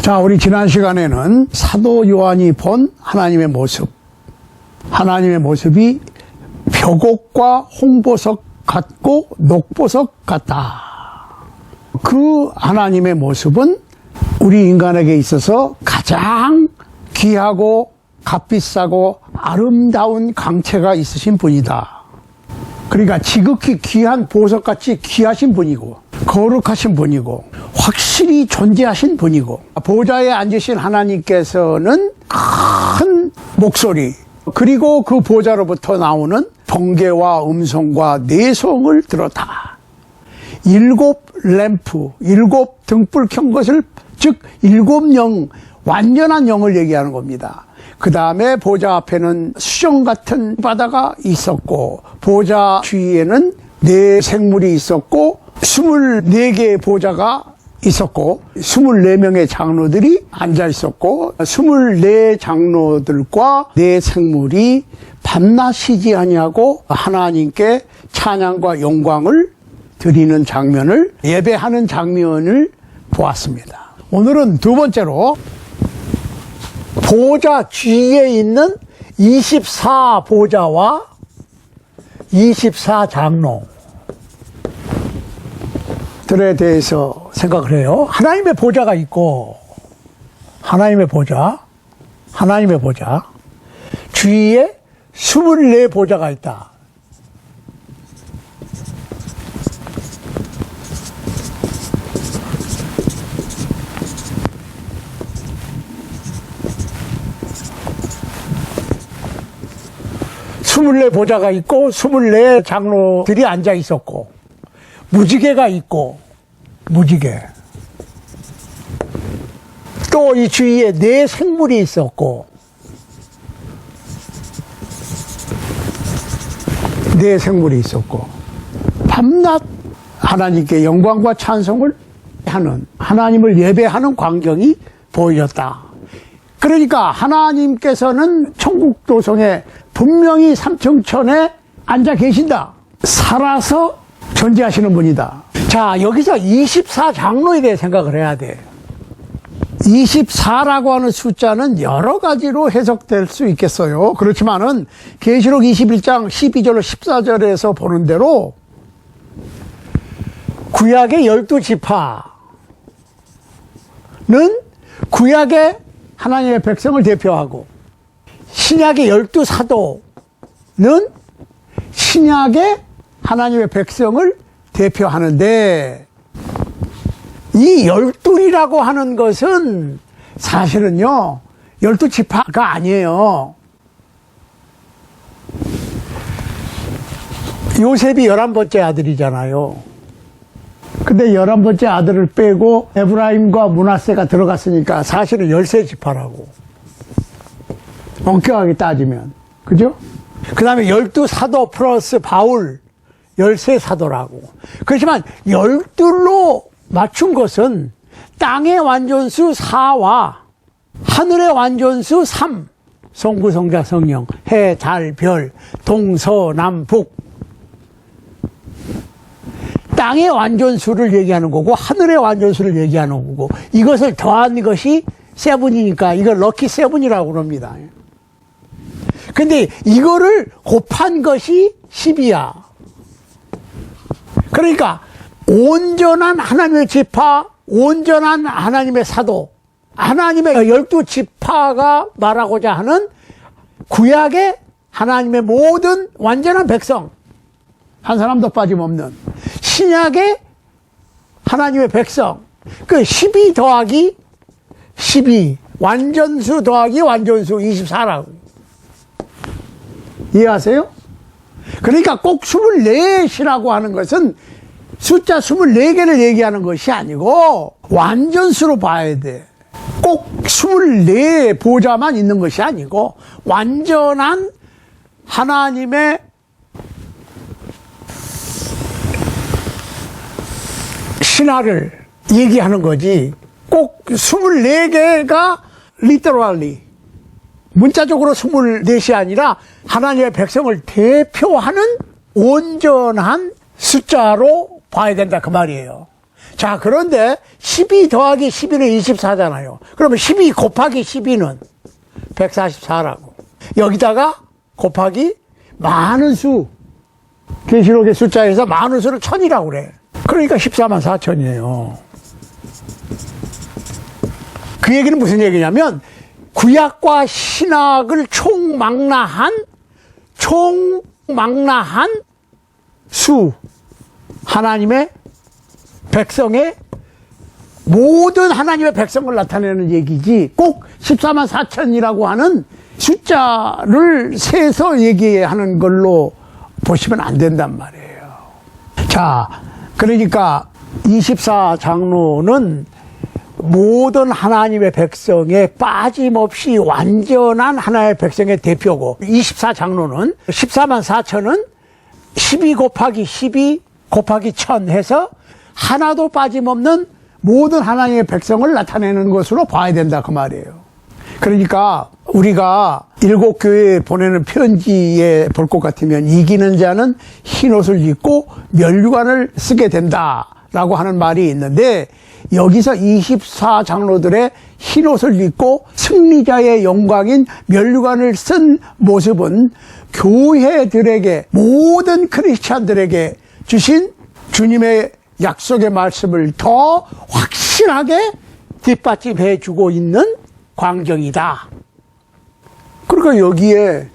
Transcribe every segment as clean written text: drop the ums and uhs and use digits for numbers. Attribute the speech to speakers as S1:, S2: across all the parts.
S1: 자, 우리 지난 시간에는 사도 요한이 본 하나님의 모습, 하나님의 모습이 벽옥과 홍보석 같고 녹보석 같다. 그 하나님의 모습은 우리 인간에게 있어서 가장 귀하고 값비싸고 아름다운 강체가 있으신 분이다. 그러니까 지극히 귀한 보석같이 귀하신 분이고 거룩하신 분이고 확실히 존재하신 분이고, 보좌에 앉으신 하나님께서는 큰 목소리 그리고 그 보좌로부터 나오는 번개와 음성과 내성을 들었다. 7 램프, 7 등불 켠 것을, 즉 7 영, 완전한 영을 얘기하는 겁니다. 그 다음에 보좌 앞에는 수정 같은 바다가 있었고, 보좌 주위에는 4 생물이 있었고, 24개의 보좌가 있었고, 24명의 장로들이 앉아 있었고, 24 장로들과 4 생물이 밤낮 쉬지 아니하고 하나님께 찬양과 영광을 드리는 장면을, 예배하는 장면을 보았습니다. 오늘은 두 번째로 보좌 뒤에 있는 24 보좌와 24 장로들에 대해서 생각을 해요. 하나님의 보좌가 있고, 하나님의 보좌 주위에 24 보좌가 있다. 스물네 보좌가 있고 24 장로들이 앉아 있었고, 무지개가 있고, 무지개. 또 이 주위에 4 생물이 있었고, 4 생물이 있었고, 밤낮 하나님께 영광과 찬송을 하는, 하나님을 예배하는 광경이 보였다. 그러니까 하나님께서는 천국 도성에 분명히 삼층천에 앉아 계신다. 살아서 존재하시는 분이다. 자, 여기서 24 장로에 대해 생각을 해야 돼. 24라고 하는 숫자는 여러 가지로 해석될 수 있겠어요. 그렇지만은 계시록 21장 12절로 14절에서 보는 대로 구약의 12지파는 구약의 하나님의 백성을 대표하고, 신약의 12사도는 신약의 하나님의 백성을 대표하는데, 이 12이라고 하는 것은 사실은요 12지파가 아니에요. 요셉이 11번째 아들이잖아요. 근데 11번째 아들을 빼고 에브라임과 므낫세가 들어갔으니까 사실은 13지파라고. 엄격하게 따지면. 그죠? 그 다음에 12사도 플러스 바울 13사도라고. 그렇지만 12로 맞춘 것은 땅의 완전수 4와 하늘의 완전수 3. 성부, 성자, 성령, 해, 달, 별, 동서남북. 땅의 완전수를 얘기하는 거고 하늘의 완전수를 얘기하는 거고, 이것을 더한 것이 세븐이니까 이걸 럭키 세븐이라고 그럽니다. 근데 이거를 곱한 것이 10이야. 그러니까 온전한 하나님의 지파, 온전한 하나님의 사도, 하나님의 12지파가 말하고자 하는 구약의 하나님의 모든 완전한 백성, 한 사람도 빠짐없는 신약의 하나님의 백성, 그 12 더하기 12, 완전수 더하기 완전수 24라고. 이해하세요? 그러니까 꼭 24이라고 하는 것은 숫자 24개를 얘기하는 것이 아니고 완전수로 봐야 돼. 꼭 24 보좌만 있는 것이 아니고 완전한 하나님의 신화를 얘기하는 거지, 꼭 24개가 리터럴리 문자적으로 24이 아니라 하나님의 백성을 대표하는 온전한 숫자로 봐야 된다 그 말이에요. 자, 그런데 12 더하기 12는 24잖아요. 그러면 12 곱하기 12는 144라고. 여기다가 곱하기 많은 수. 계시록의 숫자에서 많은 수를 1000이라고 그래. 그러니까 14만 4천이에요. 그 얘기는 무슨 얘기냐면 구약과 신약을 총망라한 수. 하나님의 백성의 모든 하나님의 백성을 나타내는 얘기지 꼭 14만 4천이라고 하는 숫자를 세서 얘기하는 걸로 보시면 안 된단 말이에요. 자, 그러니까 24장로는 모든 하나님의 백성의 빠짐없이 완전한 하나님의 백성의 대표고 24장로는 14만 4천은 12 곱하기 12 곱하기 1000 해서 하나도 빠짐없는 모든 하나님의 백성을 나타내는 것으로 봐야 된다 그 말이에요. 그러니까 우리가 7교회에 보내는 편지에 볼 것 같으면 이기는 자는 흰옷을 입고 면류관을 쓰게 된다라고 하는 말이 있는데 여기서 24장로들의 흰옷을 입고 승리자의 영광인 면류관을 쓴 모습은 교회들에게 모든 크리스찬들에게 주신 주님의 약속의 말씀을 더 확실하게 뒷받침해 주고 있는 광경이다. 그러니까 여기에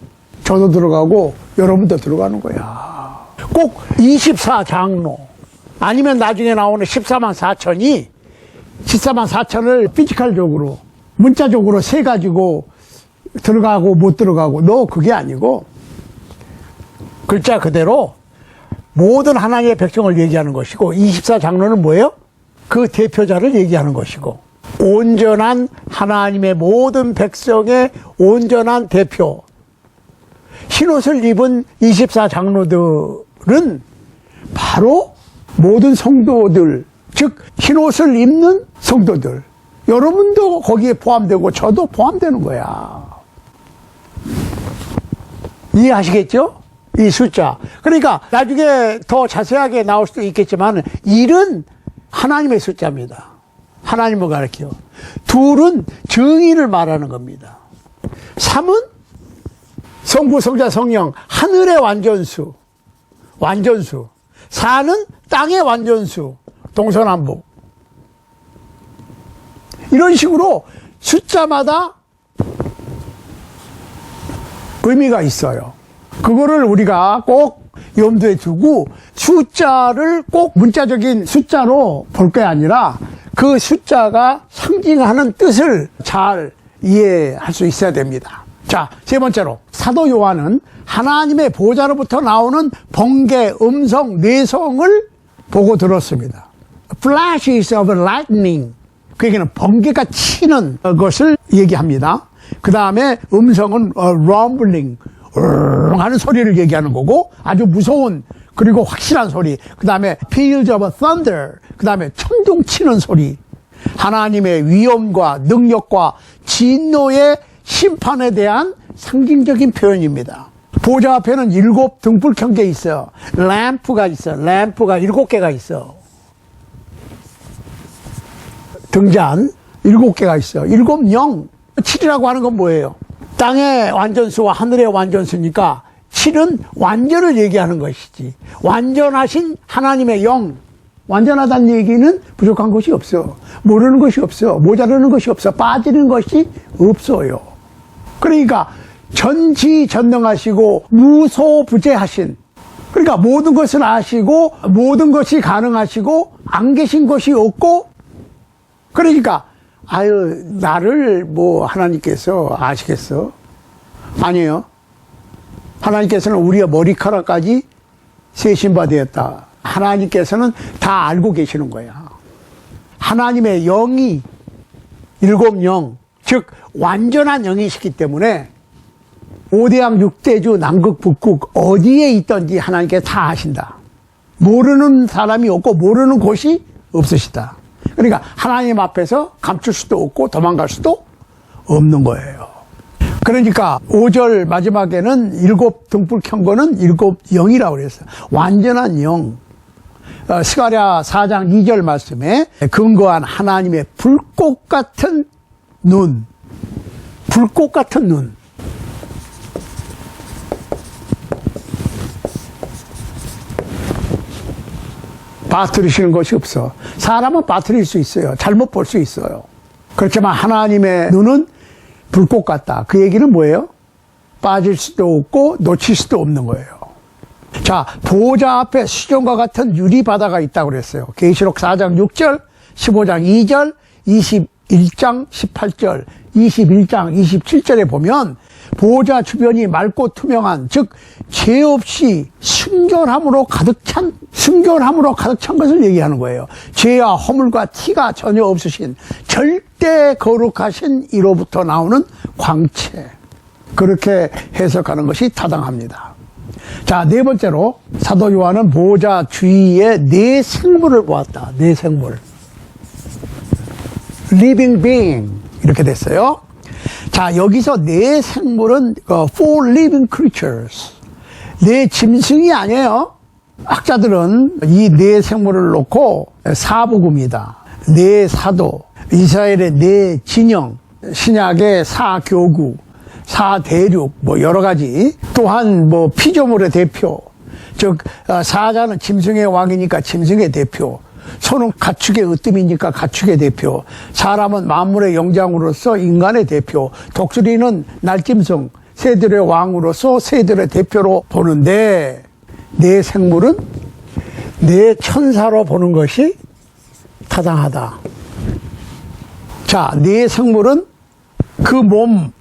S1: 저도 들어가고 여러분도 들어가는 거야. 꼭 24장로 아니면 나중에 나오는 14만 4천이 14만 4천을 피지컬적으로 문자적으로 세가지고 들어가고 못 들어가고 너 그게 아니고 글자 그대로 모든 하나님의 백성을 얘기하는 것이고 24장로는 뭐예요? 그 대표자를 얘기하는 것이고 온전한 하나님의 모든 백성의 온전한 대표 흰옷을 입은 24장로들은 바로 모든 성도들 즉 흰옷을 입는 성도들 여러분도 거기에 포함되고 저도 포함되는 거야. 이해하시겠죠? 이 숫자. 그러니까 나중에 더 자세하게 나올 수도 있겠지만 1은 하나님의 숫자입니다. 하나님을 가리켜. 2은 정의를 말하는 겁니다. 3은 성부, 성자, 성령 하늘의 완전수. 4는 땅의 완전수. 동서남북. 이런 식으로 숫자마다 의미가 있어요. 그거를 우리가 꼭 염두에 두고 숫자를 꼭 문자적인 숫자로 볼 게 아니라 그 숫자가 상징하는 뜻을 잘 이해할 수 있어야 됩니다. 자, 세 번째로 사도 요한은 하나님의 보좌로부터 나오는 번개, 음성, 뇌성을 보고 들었습니다. Flashes of lightning. 그 얘기는 번개가 치는 것을 얘기합니다. 그 다음에 음성은 rumbling. 하는 소리를 얘기하는 거고 아주 무서운 그리고 확실한 소리 그 다음에 peals of thunder 그 다음에 천둥 치는 소리 하나님의 위엄과 능력과 진노의 심판에 대한 상징적인 표현입니다. 보좌 앞에는 7 등불 켠 게 있어요. 램프가 있어. 램프가 7개가 있어. 등잔 7개가 있어. 7영 7이라고 하는 건 뭐예요? 땅의 완전수와 하늘의 완전수니까 7은 완전을 얘기하는 것이지. 완전하신 하나님의 영. 완전하다는 얘기는 부족한 것이 없어. 모르는 것이 없어. 모자르는 것이 없어. 빠지는 것이 없어요. 그러니까 전지전능하시고 무소부재하신 그러니까 모든 것을 아시고 모든 것이 가능하시고 안 계신 것이 없고 그러니까 아유, 나를 뭐 하나님께서 아시겠어? 아니에요. 하나님께서는 우리의 머리카락까지 세신 바 되었다. 하나님께서는 다 알고 계시는 거야. 하나님의 영이 7영, 즉 완전한 영이시기 때문에 5대양 6대주 남극 북극 어디에 있든지 하나님께서 다 아신다. 모르는 사람이 없고 모르는 곳이 없으시다. 그러니까 하나님 앞에서 감출 수도 없고 도망갈 수도 없는 거예요. 그러니까 5절 마지막에는 7 등불 켠 거는 7 영이라고 그랬어요. 완전한 영. 스가랴 4장 2절 말씀에 근거한 하나님의 불꽃 같은 눈, 불꽃 같은 눈. 빠뜨리시는 것이 없어. 사람은 빠뜨릴 수 있어요. 잘못 볼 수 있어요. 그렇지만 하나님의 눈은 불꽃 같다. 그 얘기는 뭐예요? 빠질 수도 없고 놓칠 수도 없는 거예요. 자, 보호자 앞에 수정과 같은 유리바다가 있다고 그랬어요. 계시록 4장 6절, 15장 2절, 21장 18절, 21장 27절에 보면 보호자 주변이 맑고 투명한, 즉 죄 없이 순결함으로 가득 찬 것을 얘기하는 거예요. 죄와 허물과 티가 전혀 없으신 절대 거룩하신 이로부터 나오는 광채. 그렇게 해석하는 것이 타당합니다. 자, 네 번째로 사도 요한은 보호자 주위에 네 생물을 보았다. 네 생물. living being 이렇게 됐어요. 자, 여기서 네 생물은 four living creatures. 네 짐승이 아니에요. 학자들은 이 네 생물을 놓고 사복음이다, 네 사도, 이스라엘의 네 진영, 신약의 사교구, 사대륙, 뭐 여러 가지, 또한 뭐 피조물의 대표, 즉 사자는 짐승의 왕이니까 짐승의 대표, 소는 가축의 으뜸이니까 가축의 대표, 사람은 만물의 영장으로서 인간의 대표, 독수리는 날짐승, 새들의 왕으로서 새들의 대표로 보는데, 네 생물은 네 천사로 보는 것이 타당하다. 자, 네 생물은 그 몸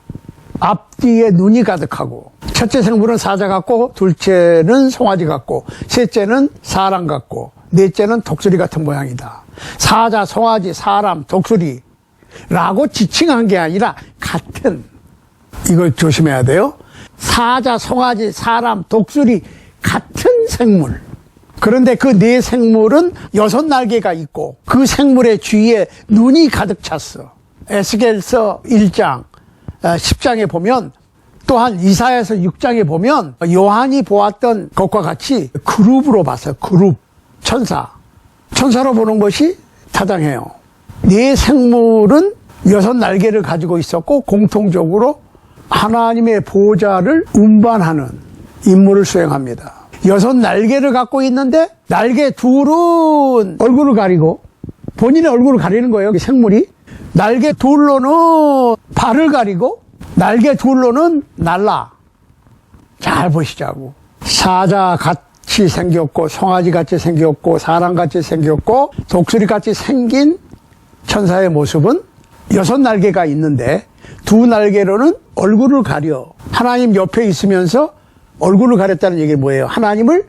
S1: 앞뒤에 눈이 가득하고, 첫째 생물은 사자 같고, 둘째는 송아지 같고, 셋째는 사람 같고, 넷째는 독수리 같은 모양이다. 사자, 송아지, 사람, 독수리라고 지칭한 게 아니라 같은, 이걸 조심해야 돼요. 사자, 송아지, 사람, 독수리 같은 생물. 그런데 그 네 생물은 6날개가 있고 그 생물의 주위에 눈이 가득 찼어. 에스겔서 1장 10장에 보면, 또한 이사야서 6장에 보면 요한이 보았던 것과 같이 그룹으로 봤어요. 그룹. 천사로 보는 것이 타당해요. 네 생물은 6날개를 가지고 있었고 공통적으로 하나님의 보호자를 운반하는 임무를 수행합니다. 6날개를 갖고 있는데 날개 둘은 얼굴을 가리고 본인의 얼굴을 가리는 거예요. 생물이. 날개 둘로는 발을 가리고 날개 둘로는 날라. 잘 보시자고. 사자 같이 생겼고 송아지 같이 생겼고 사람 같이 생겼고 독수리 같이 생긴 천사의 모습은 6날개가 있는데 2날개로는 얼굴을 가려. 하나님 옆에 있으면서 얼굴을 가렸다는 얘기는 뭐예요? 하나님을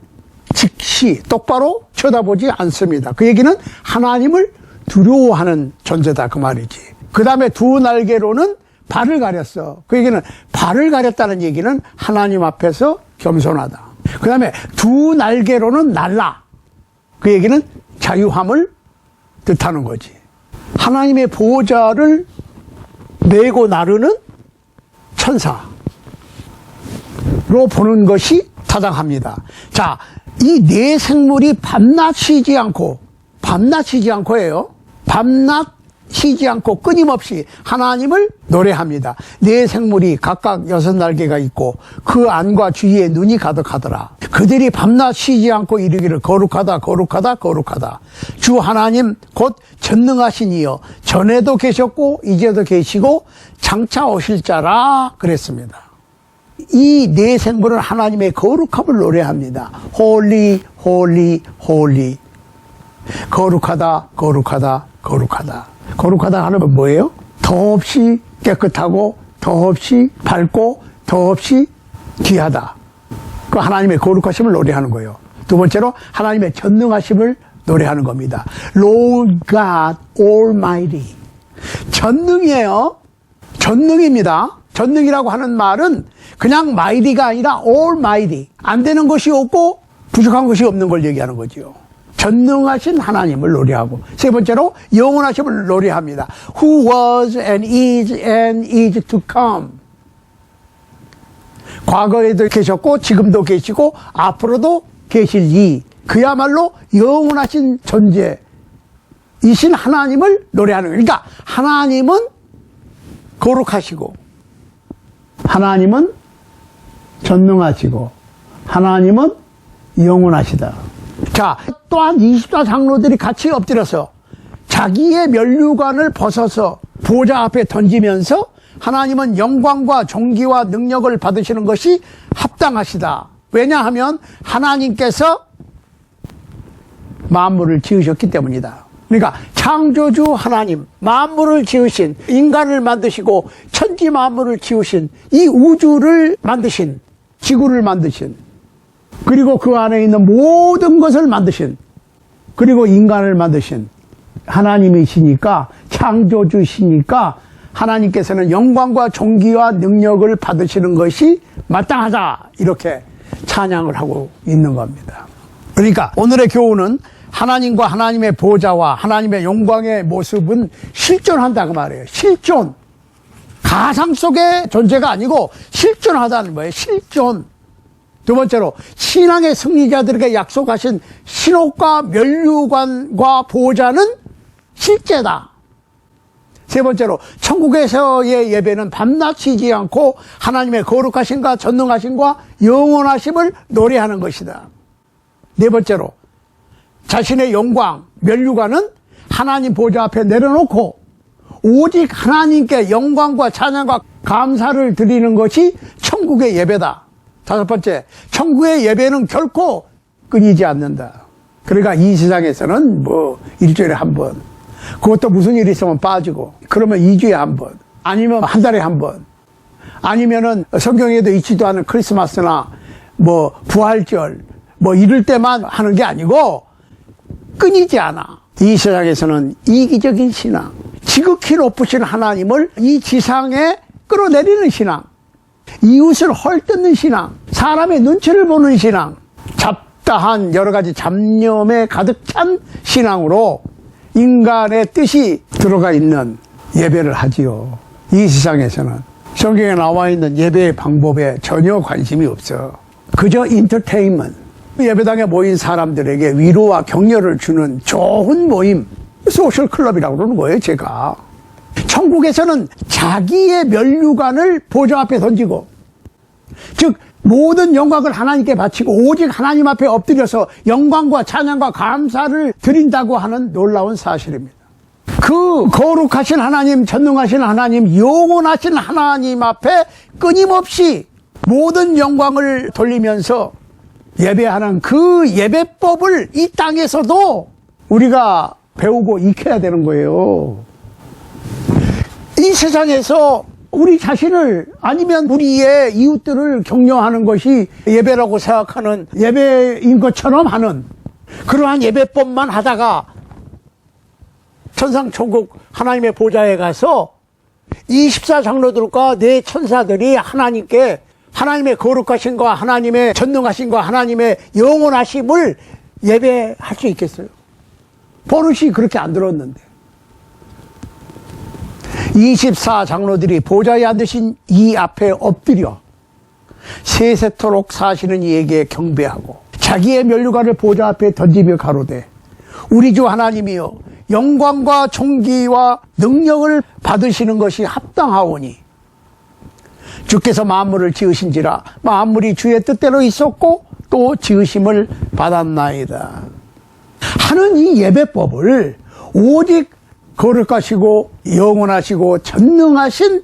S1: 직시 똑바로 쳐다보지 않습니다. 그 얘기는 하나님을 두려워하는 존재다, 그 말이지. 그 다음에 2날개로는 발을 가렸어. 그 얘기는 발을 가렸다는 얘기는 하나님 앞에서 겸손하다. 그 다음에 2날개로는 날라. 그 얘기는 자유함을 뜻하는 거지. 하나님의 보호자를 메고 나르는 천사로 보는 것이 타당합니다. 자, 이 네 생물이 밤낮 쉬지 않고예요. 밤낮 쉬지 않고 끊임없이 하나님을 노래합니다. 네 생물이 각각 6날개가 있고 그 안과 주위에 눈이 가득하더라. 그들이 밤낮 쉬지 않고 이르기를 거룩하다 거룩하다 거룩하다. 주 하나님 곧 전능하신 이여 전에도 계셨고 이제도 계시고 장차 오실 자라 그랬습니다. 이 네 생물은 하나님의 거룩함을 노래합니다. Holy, holy, holy. 거룩하다 거룩하다 거룩하다. 거룩하다 하는 건 뭐예요? 더없이 깨끗하고 더없이 밝고 더없이 귀하다. 그 하나님의 거룩하심을 노래하는 거예요. 두 번째로 하나님의 전능하심을 노래하는 겁니다. Lord God Almighty. 전능이에요. 전능입니다. 전능이라고 하는 말은 그냥 mighty가 아니라 almighty. 안 되는 것이 없고 부족한 것이 없는 걸 얘기하는 거죠. 전능하신 하나님을 노래하고, 세 번째로 영원하심을 노래합니다. Who was and is to come. 과거에도 계셨고 지금도 계시고 앞으로도 계실 이 그야말로 영원하신 존재이신 하나님을 노래하는 거예요. 그러니까 하나님은 거룩하시고 하나님은 전능하시고 하나님은 영원하시다. 자, 또한 24장로들이 같이 엎드려서 자기의 면류관을 벗어서 보좌 앞에 던지면서 하나님은 영광과 존귀와 능력을 받으시는 것이 합당하시다. 왜냐하면 하나님께서 만물을 지으셨기 때문이다. 그러니까 창조주 하나님, 만물을 지으신, 인간을 만드시고 천지 만물을 지으신, 이 우주를 만드신, 지구를 만드신, 그리고 그 안에 있는 모든 것을 만드신, 그리고 인간을 만드신 하나님이시니까, 창조주시니까 하나님께서는 영광과 존귀와 능력을 받으시는 것이 마땅하다, 이렇게 찬양을 하고 있는 겁니다. 그러니까 오늘의 교훈은 하나님과 하나님의 보좌와 하나님의 영광의 모습은 실존한다 그 말이에요. 실존. 가상 속의 존재가 아니고 실존하다는 거예요. 실존. 두 번째로 신앙의 승리자들에게 약속하신 신옥과 면류관과 보좌는 실제다. 세 번째로 천국에서의 예배는 밤낮 쉬지 않고 하나님의 거룩하심과 전능하심과 영원하심을 노래하는 것이다. 네 번째로 자신의 영광, 면류관은 하나님 보좌 앞에 내려놓고 오직 하나님께 영광과 찬양과 감사를 드리는 것이 천국의 예배다. 다섯 번째, 천국의 예배는 결코 끊이지 않는다. 그러니까 이 세상에서는 뭐 일주일에 한 번, 그것도 무슨 일이 있으면 빠지고, 그러면 2주에 한 번, 아니면 한 달에 한 번, 아니면은 성경에도 있지도 않은 크리스마스나 뭐 부활절, 뭐 이럴 때만 하는 게 아니고 끊이지 않아. 이 세상에서는 이기적인 신앙, 지극히 높으신 하나님을 이 지상에 끌어내리는 신앙, 이웃을 헐뜯는 신앙, 사람의 눈치를 보는 신앙, 잡다한 여러 가지 잡념에 가득 찬 신앙으로 인간의 뜻이 들어가 있는 예배를 하지요. 이 세상에서는 성경에 나와 있는 예배의 방법에 전혀 관심이 없어. 그저 인터테인먼트, 예배당에 모인 사람들에게 위로와 격려를 주는 좋은 모임, 소셜 클럽이라고 그러는 거예요, 제가. 천국에서는 자기의 면류관을 보좌 앞에 던지고, 즉 모든 영광을 하나님께 바치고 오직 하나님 앞에 엎드려서 영광과 찬양과 감사를 드린다고 하는 놀라운 사실입니다. 그 거룩하신 하나님, 전능하신 하나님, 영원하신 하나님 앞에 끊임없이 모든 영광을 돌리면서 예배하는 그 예배법을 이 땅에서도 우리가 배우고 익혀야 되는 거예요. 이 세상에서 우리 자신을 아니면 우리의 이웃들을 격려하는 것이 예배라고 생각하는, 예배인 것처럼 하는 그러한 예배법만 하다가 천상천국 하나님의 보좌에 가서 24장로들과 네 천사들이 하나님께 하나님의 거룩하심과 하나님의 전능하심과 하나님의 영원하심을 예배할 수 있겠어요? 버릇이 그렇게 안 들었는데. 24장로들이 보좌에 앉으신 이 앞에 엎드려 세세토록 사시는 이에게 경배하고 자기의 면류관을 보좌 앞에 던지며 가로되 우리 주 하나님이여 영광과 존귀와 능력을 받으시는 것이 합당하오니 주께서 만물을 지으신지라 만물이 주의 뜻대로 있었고 또 지으심을 받았나이다 하는 이 예배법을 오직 거룩하시고 영원하시고 전능하신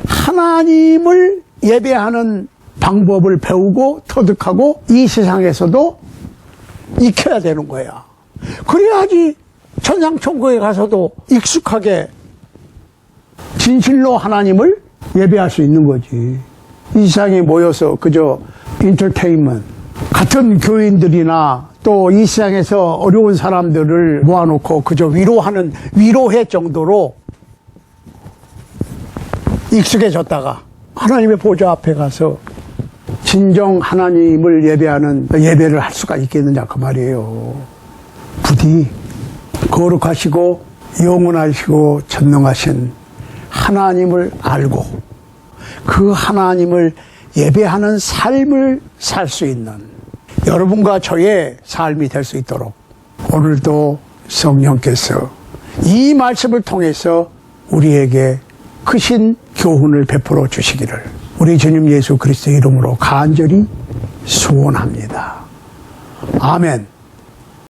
S1: 하나님을 예배하는 방법을 배우고 터득하고 이 세상에서도 익혀야 되는 거야. 그래야지 천상천국에 가서도 익숙하게 진실로 하나님을 예배할 수 있는 거지. 이 세상에 모여서 그저 인터테인먼트, 같은 교인들이나 또 이 세상에서 어려운 사람들을 모아놓고 그저 위로하는 위로회 정도로 익숙해졌다가 하나님의 보좌 앞에 가서 진정 하나님을 예배하는 예배를 할 수가 있겠느냐 그 말이에요. 부디 거룩하시고 영원하시고 전능하신 하나님을 알고 그 하나님을 예배하는 삶을 살 수 있는 여러분과 저의 삶이 될 수 있도록 오늘도 성령께서 이 말씀을 통해서 우리에게 크신 교훈을 베풀어 주시기를 우리 주님 예수 그리스도의 이름으로 간절히 소원합니다. 아멘.